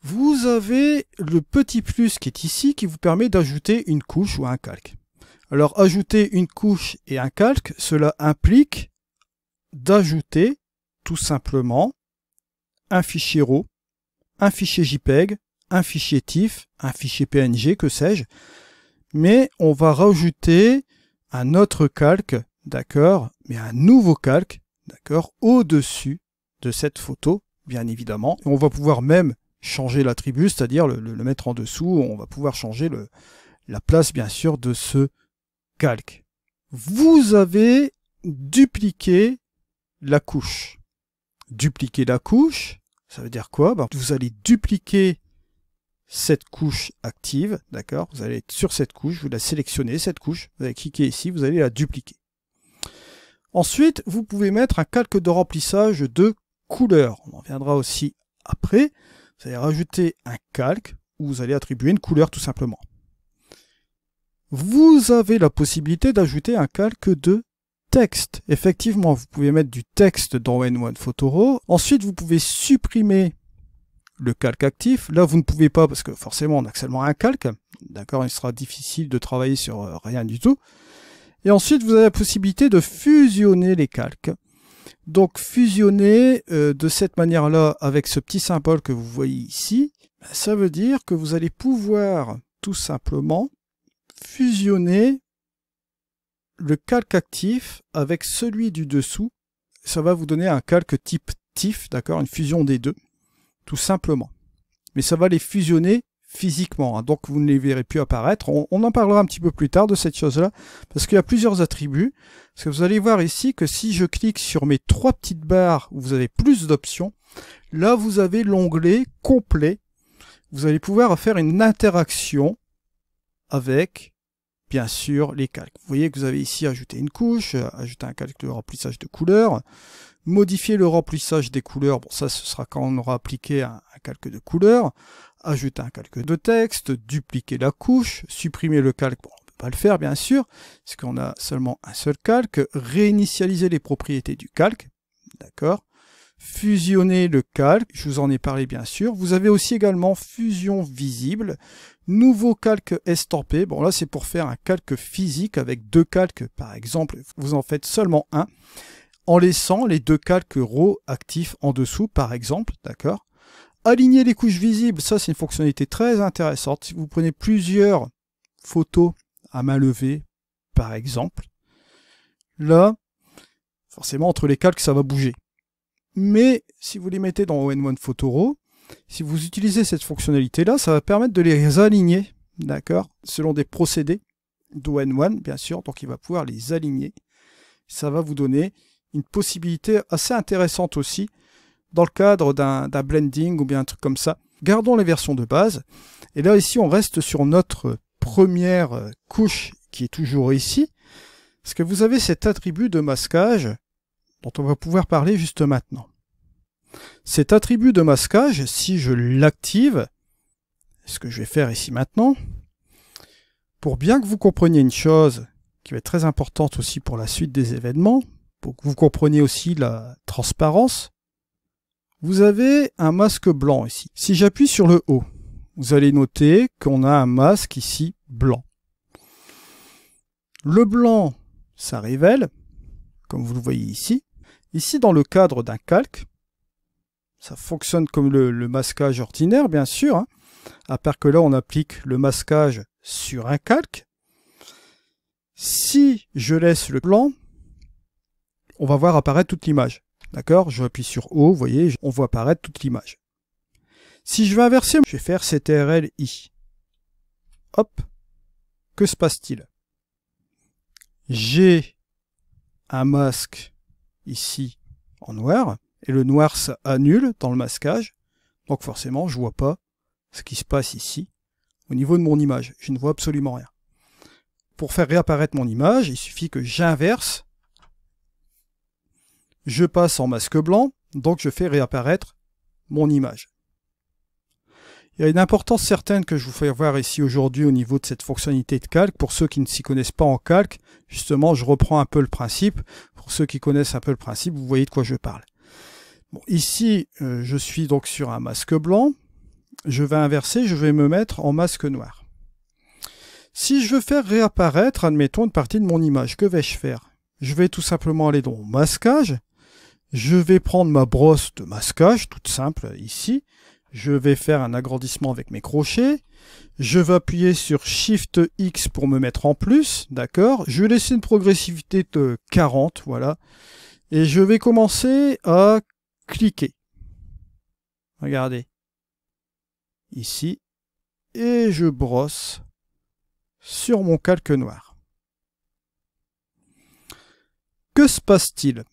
vous avez le petit plus qui est ici qui vous permet d'ajouter une couche ou un calque. Alors ajouter une couche et un calque, cela implique d'ajouter tout simplement un fichier RAW, un fichier JPEG, un fichier TIFF, un fichier PNG, que sais-je, mais on va rajouter un autre calque, d'accord, mais un nouveau calque, d'accord, au-dessus de cette photo, bien évidemment. Et on va pouvoir même changer l'attribut, c'est-à-dire le mettre en dessous, on va pouvoir changer la place, bien sûr, de ce calque. Vous avez dupliqué la couche. Dupliquer la couche, ça veut dire quoi? Vous allez dupliquer cette couche active, d'accord? Vous allez être sur cette couche, vous la sélectionnez, cette couche, vous allez cliquer ici, vous allez la dupliquer. Ensuite, vous pouvez mettre un calque de remplissage de couleur. On en viendra aussi après. Vous allez rajouter un calque où vous allez attribuer une couleur tout simplement. Vous avez la possibilité d'ajouter un calque de texte. Effectivement, vous pouvez mettre du texte dans N1 Photo RAW. Ensuite, vous pouvez supprimer le calque actif. Là, vous ne pouvez pas parce que forcément, on a seulement un calque. D'accord, il sera difficile de travailler sur rien du tout. Et ensuite, vous avez la possibilité de fusionner les calques. Donc, fusionner de cette manière-là avec ce petit symbole que vous voyez ici, ça veut dire que vous allez pouvoir tout simplement fusionner le calque actif avec celui du dessous. Ça va vous donner un calque type TIFF, d'accord, une fusion des deux, tout simplement. Mais ça va les fusionner physiquement, hein, donc vous ne les verrez plus apparaître. On en parlera un petit peu plus tard de cette chose-là, parce qu'il y a plusieurs attributs. Parce que vous allez voir ici que si je clique sur mes trois petites barres où vous avez plus d'options, là vous avez l'onglet complet. Vous allez pouvoir faire une interaction avec, bien sûr, les calques. Vous voyez que vous avez ici ajouté une couche, ajouter un calque de remplissage de couleurs, modifier le remplissage des couleurs, bon ça ce sera quand on aura appliqué un calque de couleurs, ajouter un calque de texte, dupliquer la couche, supprimer le calque, bon, on ne peut pas le faire bien sûr, parce qu'on a seulement un seul calque, réinitialiser les propriétés du calque, d'accord, fusionner le calque, je vous en ai parlé bien sûr, vous avez aussi également fusion visible, nouveau calque estampé, bon là c'est pour faire un calque physique avec deux calques par exemple, vous en faites seulement un, en laissant les deux calques RAW actifs en dessous par exemple, d'accord. Aligner les couches visibles, ça c'est une fonctionnalité très intéressante. Si vous prenez plusieurs photos à main levée, par exemple, là, forcément entre les calques ça va bouger. Mais si vous les mettez dans N1 Photo RAW, si vous utilisez cette fonctionnalité-là, ça va permettre de les aligner, d'accord, selon des procédés d'ON1, bien sûr, donc il va pouvoir les aligner. Ça va vous donner une possibilité assez intéressante aussi, dans le cadre d'un blending ou bien un truc comme ça. Gardons les versions de base. Et là, ici, on reste sur notre première couche qui est toujours ici. Parce que vous avez cet attribut de masquage dont on va pouvoir parler juste maintenant. Cet attribut de masquage, si je l'active, ce que je vais faire ici maintenant, pour bien que vous compreniez une chose qui va être très importante aussi pour la suite des événements, pour que vous compreniez aussi la transparence, vous avez un masque blanc ici. Si j'appuie sur le haut, vous allez noter qu'on a un masque ici blanc. Le blanc, ça révèle, comme vous le voyez ici. Ici, dans le cadre d'un calque, ça fonctionne comme le masquage ordinaire, bien sûr, hein, à part que là, on applique le masquage sur un calque. Si je laisse le blanc, on va voir apparaître toute l'image. D'accord, je appuie sur O, vous voyez, on voit apparaître toute l'image. Si je veux inverser, je vais faire CTRL-I. Hop, que se passe-t-il? J'ai un masque ici en noir, et le noir ça annule dans le masquage, donc forcément je ne vois pas ce qui se passe ici au niveau de mon image. Je ne vois absolument rien. Pour faire réapparaître mon image, il suffit que j'inverse. Je passe en masque blanc, donc je fais réapparaître mon image. Il y a une importance certaine que je vous fais voir ici aujourd'hui au niveau de cette fonctionnalité de calque. Pour ceux qui ne s'y connaissent pas en calque, justement, je reprends un peu le principe. Pour ceux qui connaissent un peu le principe, vous voyez de quoi je parle. Bon, ici, je suis donc sur un masque blanc. je vais inverser, je vais me mettre en masque noir. Si je veux faire réapparaître, admettons, une partie de mon image, que vais-je faire? Je vais tout simplement aller dans mon masquage. Je vais prendre ma brosse de masquage, toute simple, ici. Je vais faire un agrandissement avec mes crochets. Je vais appuyer sur Shift X pour me mettre en plus, d'accord? Je vais laisser une progressivité de 40, voilà. Et je vais commencer à cliquer. Regardez. Ici. Et je brosse sur mon calque noir. Que se passe-t-il?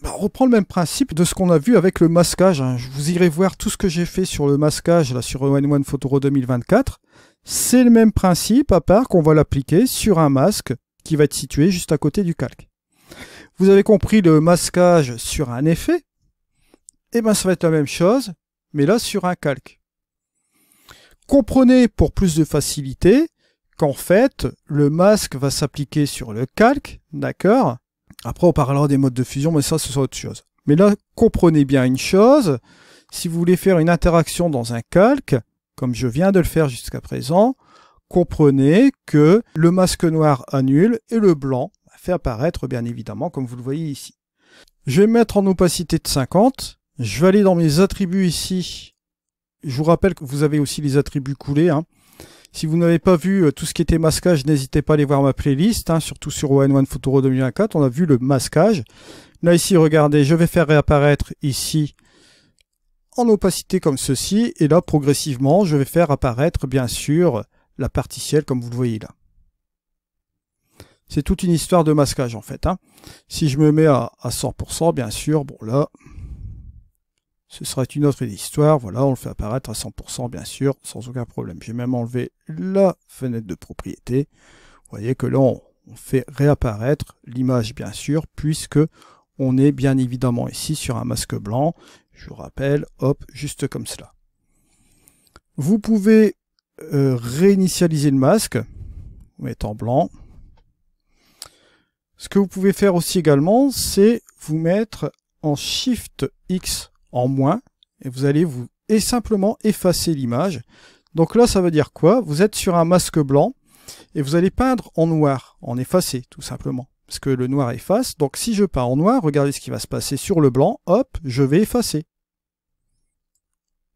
On reprend le même principe de ce qu'on a vu avec le masquage. Vous irez voir tout ce que j'ai fait sur le masquage là, sur All-in-One Photoro 2024. C'est le même principe, à part qu'on va l'appliquer sur un masque qui va être situé juste à côté du calque. Vous avez compris le masquage sur un effet? Et bien ça va être la même chose, mais là sur un calque. Comprenez pour plus de facilité qu'en fait, le masque va s'appliquer sur le calque, d'accord? Après, on parlera des modes de fusion, mais ça, ce sera autre chose. Mais là, comprenez bien une chose. Si vous voulez faire une interaction dans un calque, comme je viens de le faire jusqu'à présent, comprenez que le masque noir annule et le blanc fait apparaître, bien évidemment, comme vous le voyez ici. Je vais me mettre en opacité de 50. Je vais aller dans mes attributs ici. Je vous rappelle que vous avez aussi les attributs coulés, hein. Si vous n'avez pas vu tout ce qui était masquage, n'hésitez pas à aller voir ma playlist, hein, surtout sur All-in-One Photoro 2024, on a vu le masquage. Là ici, regardez, je vais faire réapparaître ici en opacité comme ceci, et là progressivement, je vais faire apparaître bien sûr la partie ciel comme vous le voyez là. C'est toute une histoire de masquage en fait, hein. Si je me mets à 100%, bien sûr, bon là, ce sera une autre histoire. Voilà, on le fait apparaître à 100%, bien sûr, sans aucun problème. J'ai même enlevé la fenêtre de propriété. Vous voyez que là, on fait réapparaître l'image, bien sûr, puisque on est bien évidemment ici sur un masque blanc. Je vous rappelle, hop, juste comme cela. Vous pouvez réinitialiser le masque, vous mettez en blanc. Ce que vous pouvez faire aussi également, c'est vous mettre en Shift X en moins, et vous allez simplement effacer l'image. Donc là, ça veut dire quoi? Vous êtes sur un masque blanc, et vous allez peindre en noir, en effacé, tout simplement. Parce que le noir efface, donc si je peins en noir, regardez ce qui va se passer sur le blanc, hop, je vais effacer.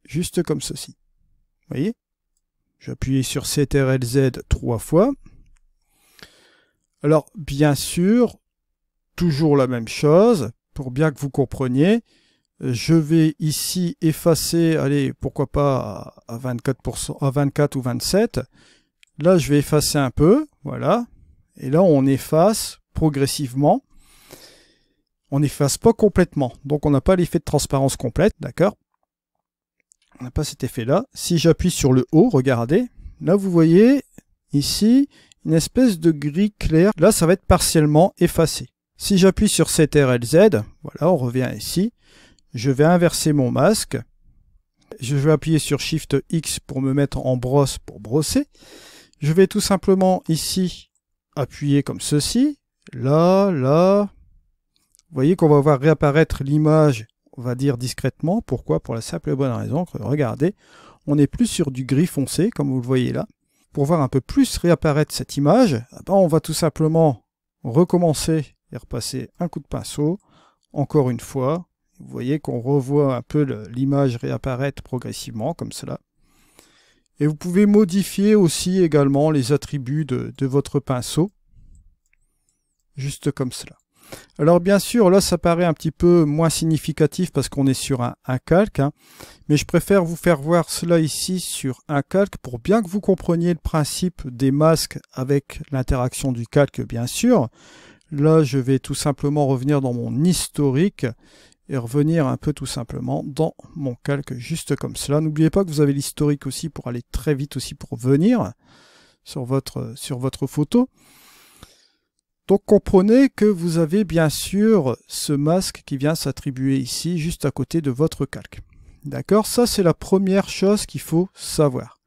Juste comme ceci. Vous voyez? J'appuie sur CTRL-Z 3 fois. Alors, bien sûr, toujours la même chose, pour bien que vous compreniez, je vais ici effacer, allez, pourquoi pas à 24%, à 24 ou 27. Là, je vais effacer un peu, voilà. Et là, on efface progressivement. On n'efface pas complètement, donc on n'a pas l'effet de transparence complète, d'accord? On n'a pas cet effet-là. Si j'appuie sur le haut, regardez, là, vous voyez ici une espèce de gris clair. Là, ça va être partiellement effacé. Si j'appuie sur CTRL-Z, voilà, on revient ici. Je vais inverser mon masque. Je vais appuyer sur Shift X pour me mettre en brosse pour brosser. Je vais tout simplement ici appuyer comme ceci. Là, là. Vous voyez qu'on va voir réapparaître l'image, on va dire discrètement. Pourquoi? Pour la simple et bonne raison que, regardez, on n'est plus sur du gris foncé, comme vous le voyez là. Pour voir un peu plus réapparaître cette image, on va tout simplement recommencer et repasser un coup de pinceau, encore une fois. Vous voyez qu'on revoit un peu l'image réapparaître progressivement, comme cela. Et vous pouvez modifier aussi également les attributs de votre pinceau, juste comme cela. Alors bien sûr, là ça paraît un petit peu moins significatif parce qu'on est sur un calque, hein, mais je préfère vous faire voir cela ici sur un calque pour bien que vous compreniez le principe des masques avec l'interaction du calque, bien sûr. Là, je vais tout simplement revenir dans mon historique et revenir un peu tout simplement dans mon calque, juste comme cela. N'oubliez pas que vous avez l'historique aussi pour aller très vite aussi pour venir sur votre photo. Donc comprenez que vous avez bien sûr ce masque qui vient s'attribuer ici, juste à côté de votre calque. D'accord? Ça, c'est la première chose qu'il faut savoir.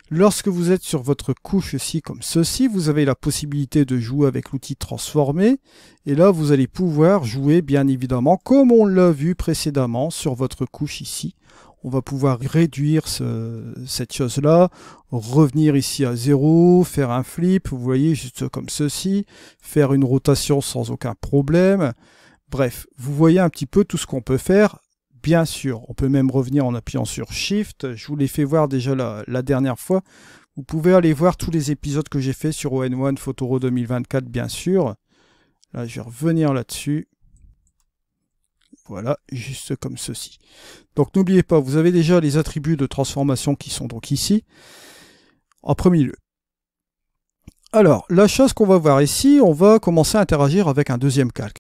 Lorsque vous êtes sur votre couche ici comme ceci, vous avez la possibilité de jouer avec l'outil transformer. Et là, vous allez pouvoir jouer bien évidemment, comme on l'a vu précédemment sur votre couche ici. On va pouvoir réduire cette chose-là, revenir ici à 0, faire un flip, vous voyez, juste comme ceci, faire une rotation sans aucun problème. Bref, vous voyez un petit peu tout ce qu'on peut faire. Bien sûr, on peut même revenir en appuyant sur Shift. Je vous l'ai fait voir déjà la dernière fois. Vous pouvez aller voir tous les épisodes que j'ai fait sur All-in-One Photoro 2024, bien sûr. Là, je vais revenir là-dessus. Voilà, juste comme ceci. Donc n'oubliez pas, vous avez déjà les attributs de transformation qui sont donc ici, en premier lieu. Alors, la chose qu'on va voir ici, on va commencer à interagir avec un deuxième calque.